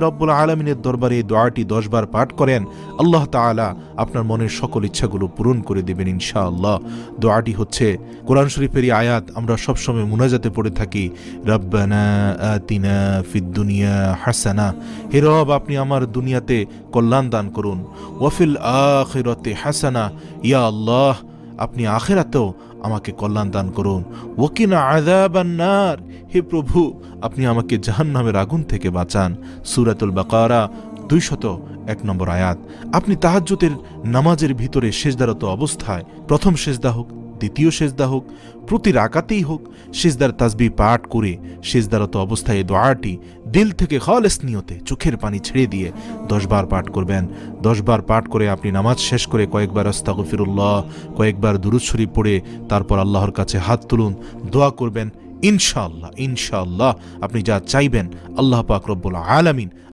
রব্বুল আলামিনের দরবারে এই দোয়াটি 10 বার পাঠ করেন, আল্লাহ তাআলা আপনার মনের সকল ইচ্ছাগুলো পূরণ করে দেবেন ইনশাআল্লাহ। দোয়াটি হচ্ছে কোরআন শরীফেরই আয়াত, আমরা সবসময় মুনাজাতে পড়ে থাকি, রব্বানা আতিনা ফিদ দুনিয়া হাসানা, হে রব আপনি আমার দুনিয়াতে কল্যাণ দান করুন, ওয়াফিল আখিরাতি হাসানা, ইয়া আল্লাহ আপনি আখিরাতেও আমাকে কল্যাণ দান করুন, ওয়াকিনা আযাবান নার, হে প্রভু আপনি আমাকে জাহান্নামের আগুন থেকে বাঁচান। সূরাতুল বাকারা 201 নম্বর আয়াত। আপনি তাহাজ্জুদের নামাজের ভিতরে সিজদারত অবস্থায়, প্রথম সিজদা হোক, দ্বিতীয় সিজদা হোক, প্রতি রাকাতেই হোক, সিজদার তাসবিহ পাঠ করে সিজদারত অবস্থায় এই দোয়াটি দিল থেকে খালেস নিয়তে চোখের পানি ছেড়ে দিয়ে 10 বার পাঠ করবেন। 10 বার পাঠ করে আপনি নামাজ শেষ করে কয়েকবার আস্তাগফিরুল্লাহ, কয়েকবার দুরূদ শরীফ পড়ে তারপর আল্লাহর কাছে হাত তুলুন, দোয়া করবেন। ইনশাআল্লাহ ইনশাআল্লাহ আপনি যা চাইবেন আল্লাহ পাক রব্বুল আলামিন